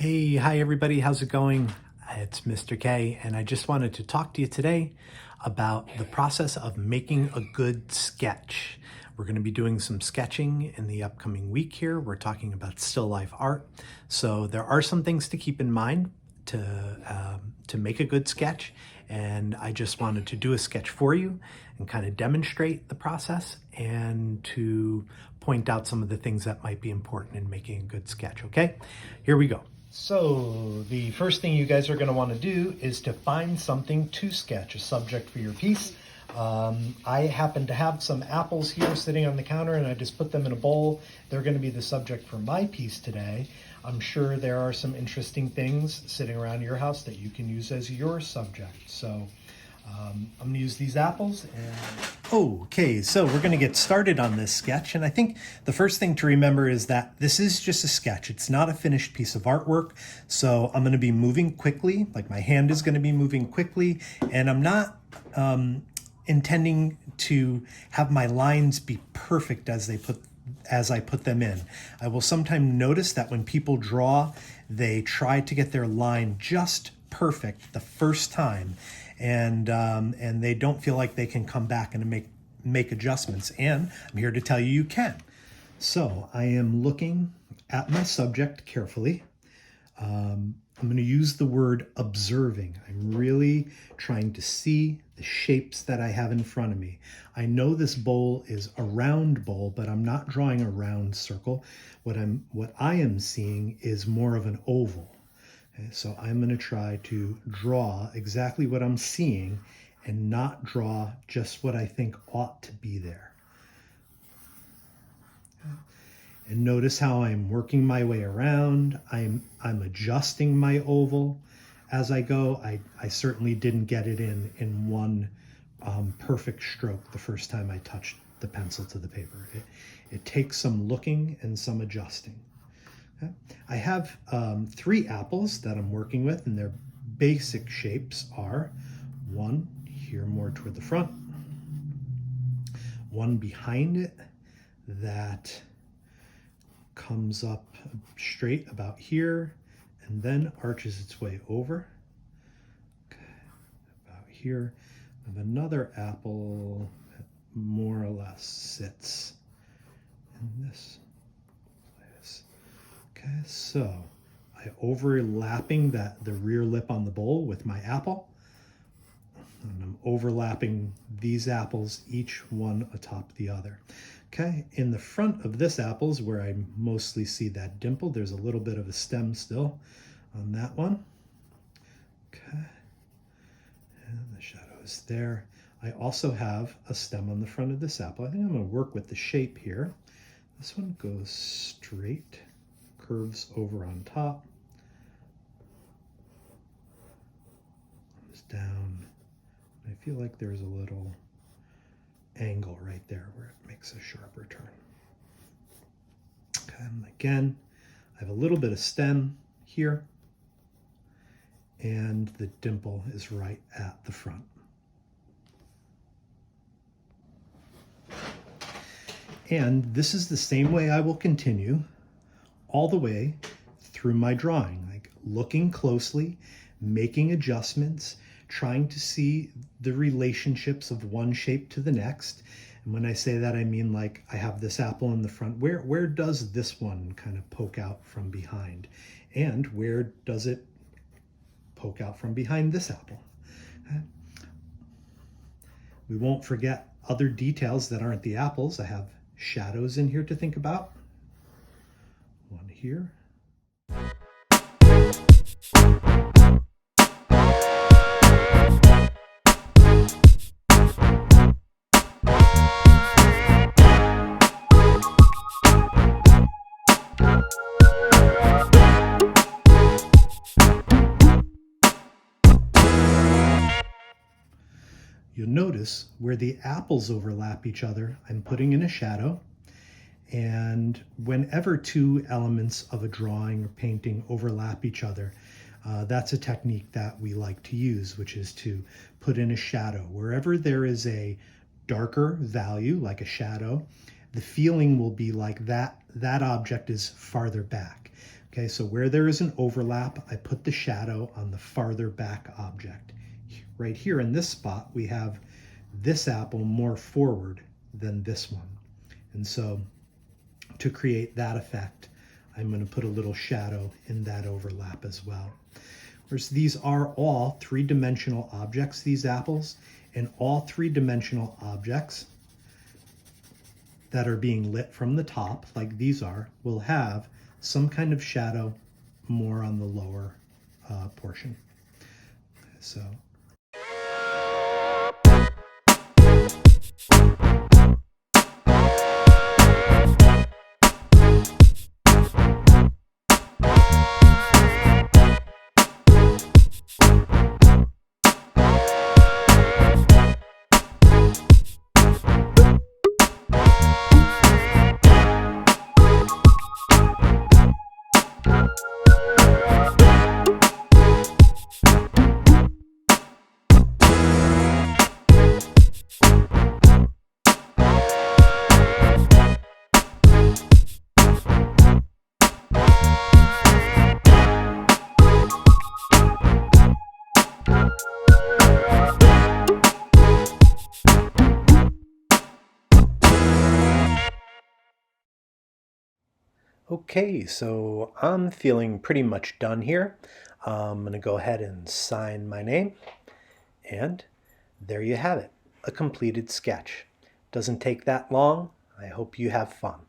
Hi everybody, how's it going? It's Mr. K, and I just wanted to talk to you today about the process of making a good sketch. We're going to be doing some sketching in the upcoming week here. We're talking about still life art. So there are some things to keep in mind to make a good sketch, and I just wanted to do a sketch for you and kind of demonstrate the process and to point out some of the things that might be important in making a good sketch. Okay, here we go. So the first thing you guys are going to want to do is to find something to sketch, a subject for your piece. I happen to have some apples here sitting on the counter, and I just put them in a bowl. They're going to be the subject for my piece today. I'm sure there are some interesting things sitting around your house that you can use as your subject. So I'm going to use these apples. Okay, so we're going to get started on this sketch, and I think the first thing to remember is that this is just a sketch. It's not a finished piece of artwork, so I'm going to be moving quickly, like my hand is going to be moving quickly, and I'm not intending to have my lines be perfect as I put them in. I will sometimes notice that when people draw, they try to get their line just perfect the first time, and they don't feel like they can come back and make adjustments. And I'm here to tell you you can. So I am looking at my subject carefully. I'm going to use the word observing. I'm really trying to see the shapes that I have in front of me. I know this bowl is a round bowl, but I'm not drawing a round circle. What I am seeing is more of an oval. Okay, so I'm going to try to draw exactly what I'm seeing and not draw just what I think ought to be there. Okay. And notice how I'm working my way around. I'm adjusting my oval as I go. I certainly didn't get it in one perfect stroke the first time I touched the pencil to the paper. It takes some looking and some adjusting. Okay. I have 3 apples that I'm working with, and their basic shapes are one here more toward the front, one behind it that comes up straight about here and then arches its way over. Okay, about here. I have another apple that more or less sits in this place. Okay, so I overlapping the rear lip on the bowl with my apple, and I'm overlapping these apples, each one atop the other. Okay, in the front of this apple is where I mostly see that dimple. There's a little bit of a stem still on that one. Okay, and the shadow is there. I also have a stem on the front of this apple. I think I'm going to work with the shape here. This one goes straight, curves over on top, comes down. I feel like there's a little angle right there where it makes a sharper turn. Okay, and again, I have a little bit of stem here, and the dimple is right at the front. And this is the same way I will continue all the way through my drawing, like looking closely, making adjustments, trying to see the relationships of one shape to the next. And when I say that, I mean like I have this apple in the front. Where does this one kind of poke out from behind? And where does it poke out from behind this apple? Okay. We won't forget other details that aren't the apples. I have shadows in here to think about. One here. You'll notice where the apples overlap each other, I'm putting in a shadow. And whenever 2 elements of a drawing or painting overlap each other, that's a technique that we like to use, which is to put in a shadow. Wherever there is a darker value, like a shadow, the feeling will be like that object is farther back. Okay, so where there is an overlap, I put the shadow on the farther back object. Right here in this spot, we have this apple more forward than this one. And so to create that effect, I'm going to put a little shadow in that overlap as well. Whereas these are all three-dimensional objects, these apples, and all three-dimensional objects that are being lit from the top, like these are, will have some kind of shadow more on the lower portion. So. Okay, so I'm feeling pretty much done here. I'm going to go ahead and sign my name, and there you have it, a completed sketch. Doesn't take that long. I hope you have fun.